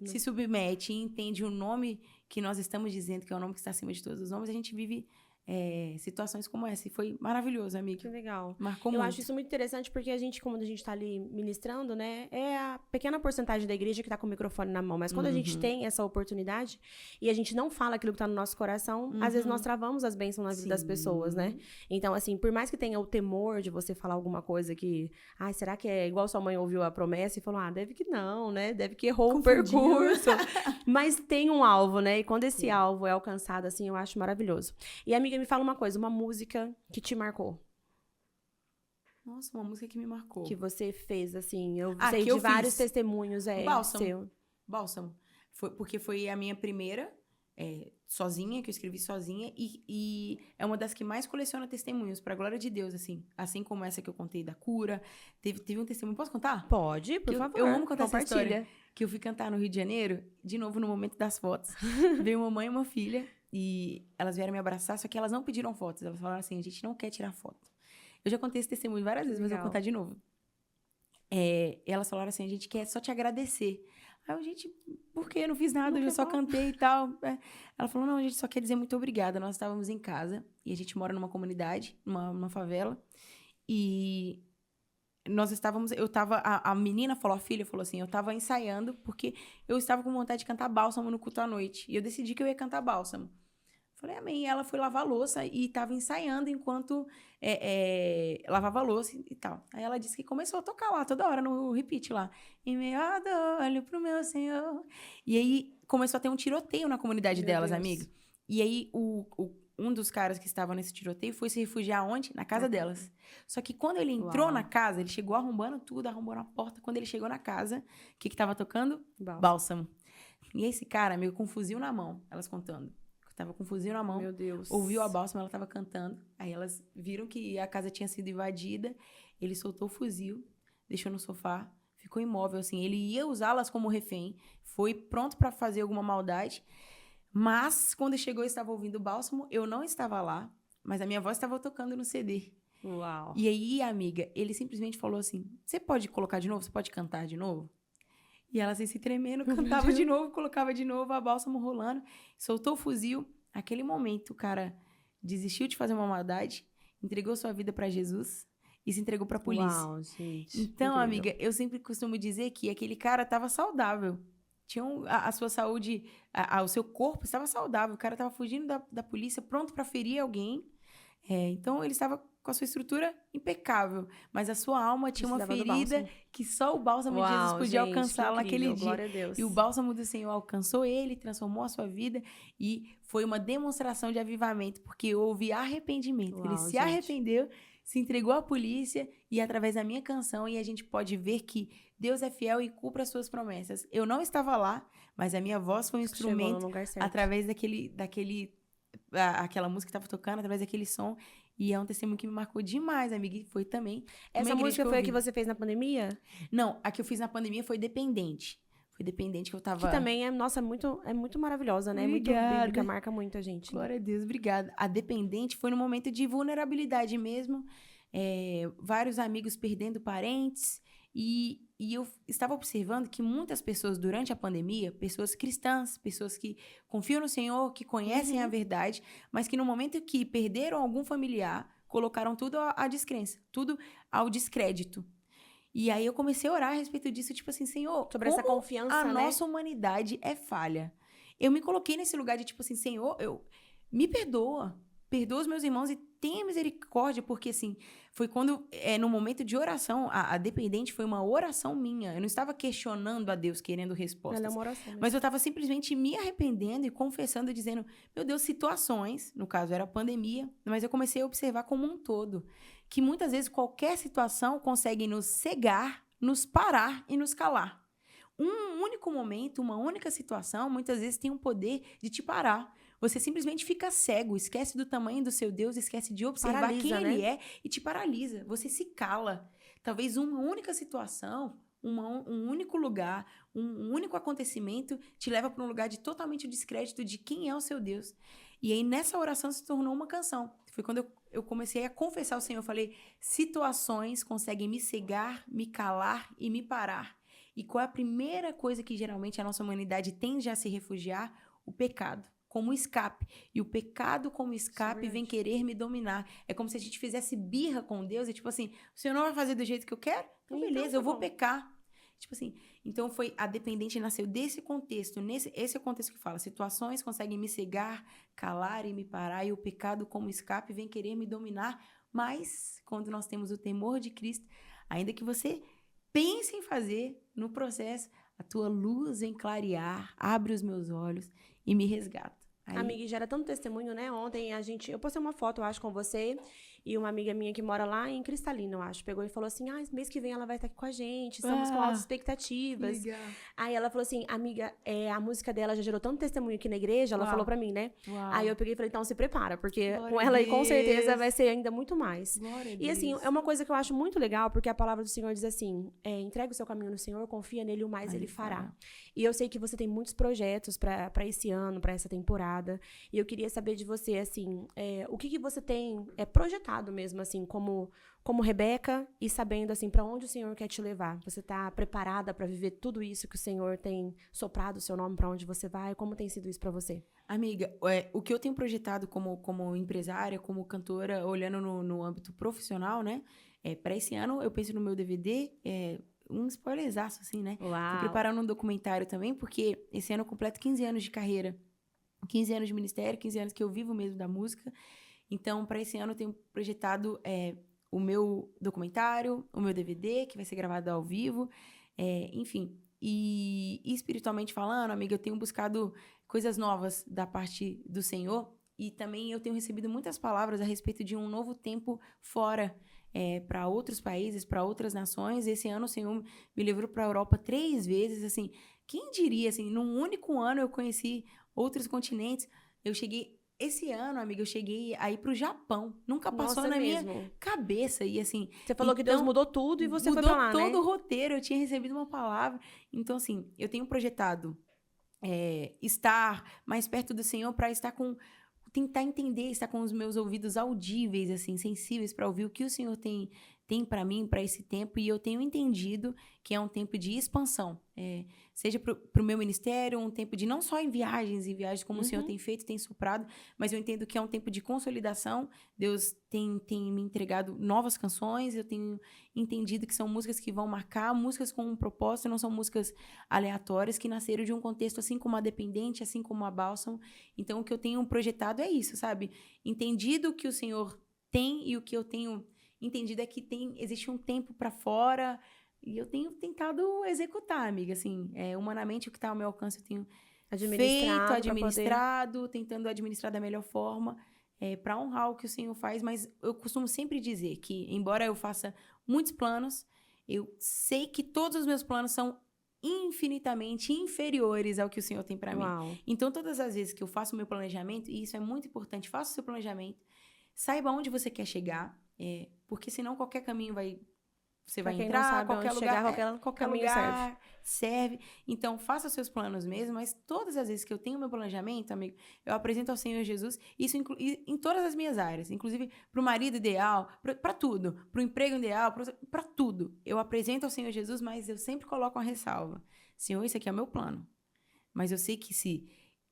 se submete e entende o nome que nós estamos dizendo, que é o nome que está acima de todos os nomes, a gente vive situações como essa. E foi maravilhoso, amiga. Que legal. Marcou muito. Eu acho isso muito interessante porque a gente, como a gente tá ali ministrando, né? É a pequena porcentagem da igreja que tá com o microfone na mão. Mas quando a gente tem essa oportunidade e a gente não fala aquilo que tá no nosso coração, às vezes nós travamos as bênçãos na vida das pessoas, né? Então, assim, por mais que tenha o temor de você falar alguma coisa que... Ai, será que é igual sua mãe ouviu a promessa e falou, deve que não, né? Deve que errou o percurso. Mas tem um alvo, né? E quando esse alvo é alcançado, assim, eu acho maravilhoso. E, amiga, me fala uma coisa, uma música que te marcou. Nossa, uma música que me marcou. Que você fez, assim, eu sei de vários testemunhos. Bálsamo. Seu. Bálsamo. Porque foi a minha primeira, sozinha, que eu escrevi sozinha, e é uma das que mais coleciona testemunhos, pra glória de Deus, assim como essa que eu contei da cura. Teve um testemunho, posso contar? Pode, por favor. Eu amo contar essa história. Que eu fui cantar no Rio de Janeiro, de novo no momento das fotos. Veio uma mãe e uma filha, e elas vieram me abraçar, só que elas não pediram fotos. Elas falaram assim, a gente não quer tirar foto. Eu já contei esse testemunho várias vezes, mas eu vou contar de novo. Elas falaram assim, a gente quer só te agradecer. Aí eu, gente, por quê? Eu não fiz nada, eu só cantei e tal. Ela falou, não, a gente só quer dizer muito obrigada. Nós estávamos em casa, e a gente mora numa comunidade, numa favela, e nós estávamos, a menina falou, a filha falou assim, eu estava ensaiando, porque eu estava com vontade de cantar Bálsamo no culto à noite, e eu decidi que eu ia cantar Bálsamo. Falei, amém. E ela foi lavar a louça e estava ensaiando enquanto lavava a louça e tal. Aí ela disse que começou a tocar lá, toda hora, no repeat lá. Em meio a dor, olho pro meu Senhor. E aí começou a ter um tiroteio na comunidade delas, amiga. E aí um dos caras que estava nesse tiroteio foi se refugiar onde? Na casa delas. Só que quando ele entrou na casa, ele chegou arrombando tudo, arrombou na porta. Quando ele chegou na casa, o que estava tocando? Bálsamo. E esse cara, amigo, com um fuzil na mão, elas contando. Tava com um fuzil na mão. Meu Deus. Ouviu a Bálsamo, ela tava cantando. Aí elas viram que a casa tinha sido invadida. Ele soltou o fuzil, deixou no sofá, ficou imóvel, assim. Ele ia usá-las como refém, foi pronto para fazer alguma maldade. Mas, quando chegou e estava ouvindo o Bálsamo, eu não estava lá, mas a minha voz estava tocando no CD. Uau. E aí, amiga, ele simplesmente falou assim, você pode colocar de novo? Você pode cantar de novo? E ela, assim, se tremendo, cantava de novo, colocava de novo, a bálsamo rolando, soltou o fuzil. Aquele momento, o cara desistiu de fazer uma maldade, entregou sua vida pra Jesus e se entregou pra polícia. Uau, gente. Então, incrível. amiga, eu sempre costumo dizer que aquele cara tava saudável. Tinha a sua saúde, o seu corpo estava saudável. O cara estava fugindo da polícia, pronto para ferir alguém. Então, ele estava com a sua estrutura impecável. Mas a sua alma tinha uma ferida que só o bálsamo de Jesus podia alcançá-la naquele dia. Glória a Deus. E o bálsamo do Senhor alcançou ele, transformou a sua vida. E foi uma demonstração de avivamento, porque houve arrependimento. Ele se arrependeu, se entregou à polícia e através da minha canção, e a gente pode ver que Deus é fiel e cumpre as suas promessas. Eu não estava lá, mas a minha voz foi um instrumento através aquela música que estava tocando, através daquele som. E é um testemunho que me marcou demais, amiga. E foi também. Essa música foi a que você fez na pandemia? Não, a que eu fiz na pandemia foi Dependente. Foi Dependente que eu tava... Que também é, nossa, muito maravilhosa, né? Obrigada. Muito bíblica, marca muito a gente. Glória a Deus, obrigada. A Dependente foi no momento de vulnerabilidade mesmo. Vários amigos perdendo parentes. E eu estava observando que muitas pessoas, durante a pandemia, pessoas cristãs, pessoas que confiam no Senhor, que conhecem a verdade, mas que no momento que perderam algum familiar, colocaram tudo à descrença, tudo ao descrédito. E aí eu comecei a orar a respeito disso, tipo assim, Senhor, sobre essa confiança, a nossa humanidade é falha. Eu me coloquei nesse lugar de tipo assim, Senhor, me perdoa os meus irmãos e tenha misericórdia, porque assim, foi quando, no momento de oração, a Dependente foi uma oração minha. Eu não estava questionando a Deus, querendo respostas. Ela é uma oração mesmo. Mas eu estava simplesmente me arrependendo e confessando, dizendo, meu Deus, situações, no caso era a pandemia, mas eu comecei a observar como um todo, que muitas vezes qualquer situação consegue nos cegar, nos parar e nos calar. Um único momento, uma única situação, muitas vezes tem um poder de te parar. Você simplesmente fica cego, esquece do tamanho do seu Deus, esquece de observar paralisa, quem Ele é e te paralisa. Você se cala. Talvez uma única situação, um único lugar, um único acontecimento te leva para um lugar de totalmente descrédito de quem é o seu Deus. E aí, nessa oração, se tornou uma canção. Foi quando eu comecei a confessar ao Senhor. Eu falei, situações conseguem me cegar, me calar e me parar. E qual é a primeira coisa que geralmente a nossa humanidade tende a se refugiar? O pecado. Como escape. E o pecado como escape vem querer me dominar. É como se a gente fizesse birra com Deus e tipo assim, o Senhor não vai fazer do jeito que eu quero? Então beleza, eu vou pecar. Tipo assim, então foi a Dependente nasceu desse contexto. Esse é o contexto que fala, situações conseguem me cegar, calar e me parar, e o pecado como escape vem querer me dominar. Mas quando nós temos o temor de Cristo, ainda que você pense em fazer, no processo, a tua luz vem clarear, abre os meus olhos e me resgata. Aí... Amiga, gera tanto testemunho, né? Ontem eu postei uma foto, eu acho, com você e uma amiga minha que mora lá em Cristalina, eu acho. Pegou e falou assim, mês que vem ela vai estar aqui com a gente, estamos com altas expectativas. Legal. Aí ela falou assim, amiga, a música dela já gerou tanto testemunho aqui na igreja, ela falou pra mim, né? Uau. Aí eu peguei e falei, então se prepara, porque glória com ela aí com certeza vai ser ainda muito mais. Glória e assim, é uma coisa que eu acho muito legal, porque a palavra do Senhor diz assim, entrega o seu caminho no Senhor, confia nele, o mais ele fará. E eu sei que você tem muitos projetos pra esse ano, pra essa temporada, e eu queria saber de você, assim, o que você tem projetado mesmo, assim, como Rebeca, e sabendo, assim, para onde o Senhor quer te levar. Você tá preparada para viver tudo isso que o Senhor tem soprado o seu nome para onde você vai? Como tem sido isso para você? Amiga, o que eu tenho projetado como empresária, como cantora, olhando no âmbito profissional, né? Para esse ano, eu penso no meu DVD, um spoilerzaço, assim, né? Uau. Tô preparando um documentário também, porque esse ano eu completo 15 anos de carreira, 15 anos de ministério, 15 anos que eu vivo mesmo da música. Então, para esse ano, eu tenho projetado o meu documentário, o meu DVD, que vai ser gravado ao vivo, enfim. E espiritualmente falando, amiga, eu tenho buscado coisas novas da parte do Senhor, e também eu tenho recebido muitas palavras a respeito de um novo tempo fora, para outros países, para outras nações. Esse ano o Senhor me levou para a Europa 3 vezes, assim, quem diria, assim, num único ano eu conheci outros continentes. Esse ano, amiga, eu cheguei a ir pro Japão. Nunca passou na minha cabeça. E assim... Você falou que Deus mudou tudo e você foi pra lá, né? Mudou todo o roteiro. Eu tinha recebido uma palavra. Então, assim, eu tenho projetado estar mais perto do Senhor para estar tentar entender, estar com os meus ouvidos audíveis, assim, sensíveis para ouvir o que o Senhor tem para mim, para esse tempo, e eu tenho entendido que é um tempo de expansão. Seja para o meu ministério, um tempo de não só em viagens como o Senhor tem feito, tem soprado, mas eu entendo que é um tempo de consolidação. Deus tem me entregado novas canções, eu tenho entendido que são músicas que vão marcar, músicas com um propósito, não são músicas aleatórias, que nasceram de um contexto assim como a Dependente, assim como a Bálsamo. Então, o que eu tenho projetado é isso, sabe? Entendido o que o Senhor tem e o que eu tenho entendido é que existe um tempo para fora e eu tenho tentado executar, amiga, assim, humanamente o que está ao meu alcance eu tenho administrado, tentando administrar da melhor forma, para honrar o que o Senhor faz, mas eu costumo sempre dizer que, embora eu faça muitos planos, eu sei que todos os meus planos são infinitamente inferiores ao que o Senhor tem para mim. Então, todas as vezes que eu faço o meu planejamento, e isso é muito importante, faça o seu planejamento, saiba onde você quer chegar, porque senão qualquer caminho você vai entrar, qualquer lugar, qualquer lugar serve. Então, faça os seus planos mesmo, mas todas as vezes que eu tenho meu planejamento, amigo, eu apresento ao Senhor Jesus, isso em todas as minhas áreas, inclusive para o marido ideal, para tudo, para o emprego ideal, para tudo. Eu apresento ao Senhor Jesus, mas eu sempre coloco uma ressalva. Senhor, isso aqui é o meu plano. Mas eu sei que se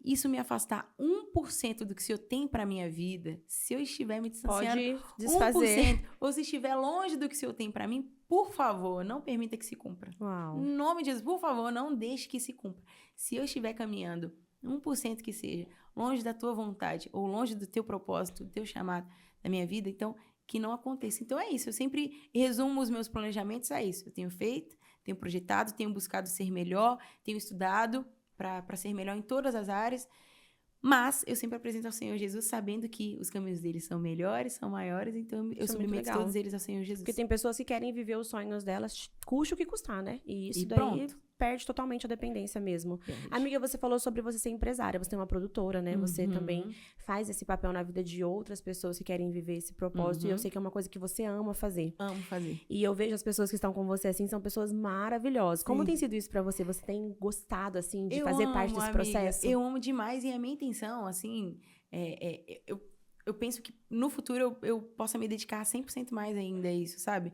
isso me afastar 1% do que o Senhor tem para minha vida, se eu estiver me distanciando, pode desfazer. 1%, ou se estiver longe do que o Senhor tem para mim, por favor, não permita que se cumpra. Em nome de Jesus, por favor, não deixe que se cumpra. Se eu estiver caminhando 1% que seja, longe da tua vontade, ou longe do teu propósito, do teu chamado da minha vida, então, que não aconteça. Então, é isso. Eu sempre resumo os meus planejamentos a isso. Eu tenho feito, tenho projetado, tenho buscado ser melhor, tenho estudado para ser melhor em todas as áreas, mas eu sempre apresento ao Senhor Jesus sabendo que os caminhos dele são melhores, são maiores, então eu submeto todos eles ao Senhor Jesus. Porque tem pessoas que querem viver os sonhos delas, custe o que custar, né? E isso daí pronto. Perde totalmente a dependência mesmo. Amiga, você falou sobre você ser empresária, você tem uma produtora, né? Você também faz esse papel na vida de outras pessoas que querem viver esse propósito, e eu sei que é uma coisa que você ama fazer. Amo fazer. E eu vejo as pessoas que estão com você, assim, são pessoas maravilhosas. Como tem sido isso pra você? Você tem gostado, assim, de fazer parte desse processo? Eu amo demais, e a minha intenção, assim, eu penso que no futuro eu possa me dedicar 100% mais ainda a isso, sabe?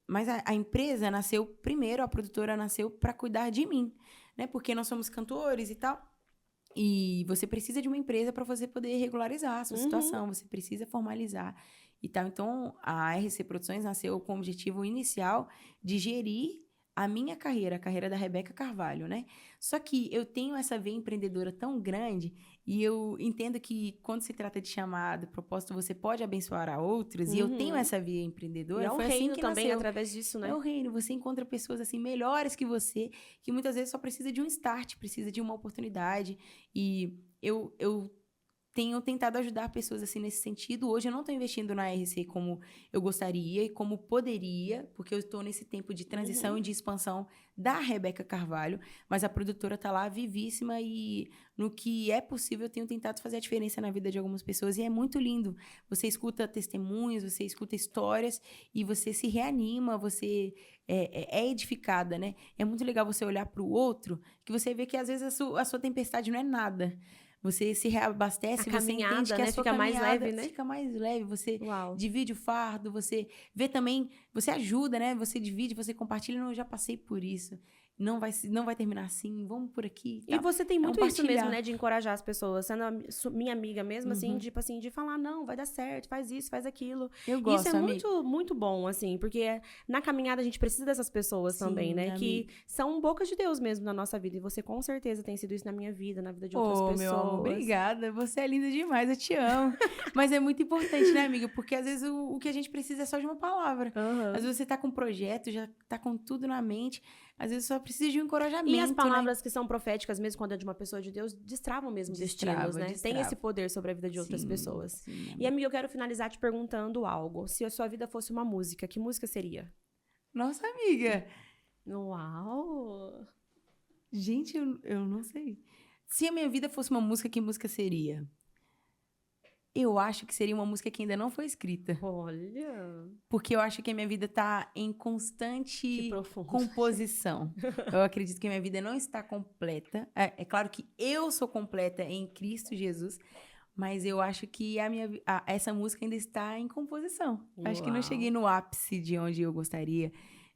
Mas a empresa nasceu primeiro, a produtora nasceu para cuidar de mim, né? Porque nós somos cantores e tal. E você precisa de uma empresa para você poder regularizar a sua situação, você precisa formalizar e tal. Então, a RC Produções nasceu com o objetivo inicial de gerir a minha carreira, a carreira da Rebeca Carvalho, né? Só que eu tenho essa veia empreendedora tão grande e eu entendo que quando se trata de chamado, propósito, você pode abençoar a outros, e eu tenho essa veia empreendedora. E é um foi reino assim que também nasceu. através disso, né? É o reino. Você encontra pessoas assim melhores que você, que muitas vezes só precisa de um start, precisa de uma oportunidade. E eu tenho tentado ajudar pessoas assim nesse sentido. Hoje eu não estou investindo na RC como eu gostaria e como poderia, porque eu estou nesse tempo de transição e de expansão da Rebeca Carvalho, mas a produtora está lá vivíssima, e no que é possível eu tenho tentado fazer a diferença na vida de algumas pessoas, e é muito lindo. Você escuta testemunhos, você escuta histórias e você se reanima, você é edificada, né? É muito legal você olhar para o outro, que você vê que às vezes a sua tempestade não é nada. Você se reabastece, você entende que a sua fica mais caminhada leve, né? fica mais leve, você divide o fardo, você vê também, você ajuda, né? Você divide, você compartilha. Não, eu já passei por isso. Não vai terminar assim, vamos por aqui. E você tem muito isso mesmo, né? De encorajar as pessoas. Sendo minha amiga mesmo, assim, tipo assim, de falar, não, vai dar certo, faz isso, faz aquilo. Eu gosto, isso é muito, muito bom, assim, porque na caminhada a gente precisa dessas pessoas também, né? Que são bocas de Deus mesmo na nossa vida. E você com certeza tem sido isso na minha vida, na vida de outras pessoas. Meu amor, obrigada. Você é linda demais, eu te amo. Mas é muito importante, né, amiga? Porque às vezes o que a gente precisa é só de uma palavra. Às vezes você tá com um projeto, já tá com tudo na mente. Às vezes só precisa de um encorajamento. E as palavras, né, que são proféticas, mesmo quando é de uma pessoa de Deus, destravam mesmo destinos, né? Tem esse poder sobre a vida de outras pessoas. Sim, e, amiga, eu quero finalizar te perguntando algo. Se a sua vida fosse uma música, que música seria? Nossa, amiga! Uau! Gente, eu não sei. Se a minha vida fosse uma música, que música seria? Eu acho que seria uma música que ainda não foi escrita. Olha! Porque eu acho que a minha vida está em constante composição. Eu acredito que a minha vida não está completa. É claro que eu sou completa em Cristo Jesus, Mas eu acho que essa música ainda está em composição. Acho que não cheguei no ápice de onde eu gostaria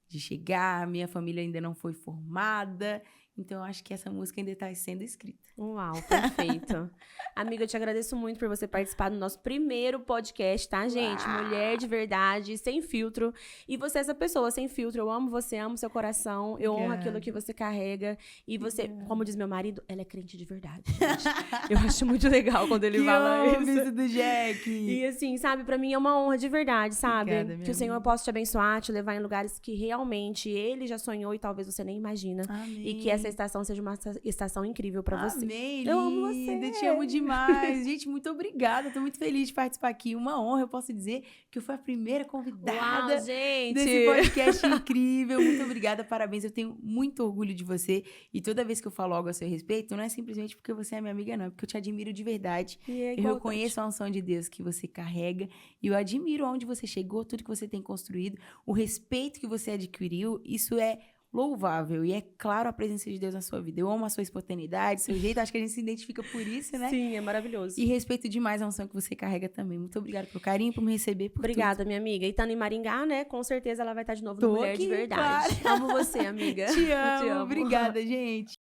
de chegar. Minha família ainda não foi formada. Então, eu acho que essa música ainda está sendo escrita. Uau, perfeito. Amiga, eu te agradeço muito por você participar do nosso primeiro podcast, tá, gente? Uau. Mulher de verdade, sem filtro. E você é essa pessoa, sem filtro. Eu amo você, amo seu coração. Eu honro aquilo que você carrega. E você, como diz meu marido, ela é crente de verdade, gente. Eu acho muito legal quando ele fala isso. Do Jack. E assim, sabe, pra mim é uma honra de verdade, sabe? Obrigada, que o Senhor possa te abençoar, te levar em lugares que realmente Ele já sonhou e talvez você nem imagina. Amém. E que essa estação seja uma estação incrível pra você. Amém, eu amo você. Eu te amo demais. Gente, muito obrigada. Tô muito feliz de participar aqui. Uma honra, eu posso dizer que eu fui a primeira convidada. Uau, gente. Desse podcast incrível. Muito obrigada, parabéns. Eu tenho muito orgulho de você. E toda vez que eu falo algo a seu respeito, não é simplesmente porque você é minha amiga, não. É porque eu te admiro de verdade. Eu reconheço a unção de Deus que você carrega. E eu admiro onde você chegou, tudo que você tem construído, o respeito que você adquiriu. Isso é louvável. E é claro a presença de Deus na sua vida. Eu amo a sua espontaneidade, seu jeito. Acho que a gente se identifica por isso, né? Sim, é maravilhoso. E respeito demais a unção que você carrega também. Muito obrigada pelo carinho, por me receber, por Obrigada, tudo. minha amiga. E estando em Maringá, né? Com certeza ela vai estar de novo no Mulher aqui, de Verdade. Claro. Amo você, amiga. Te amo. Eu te amo. Obrigada, gente.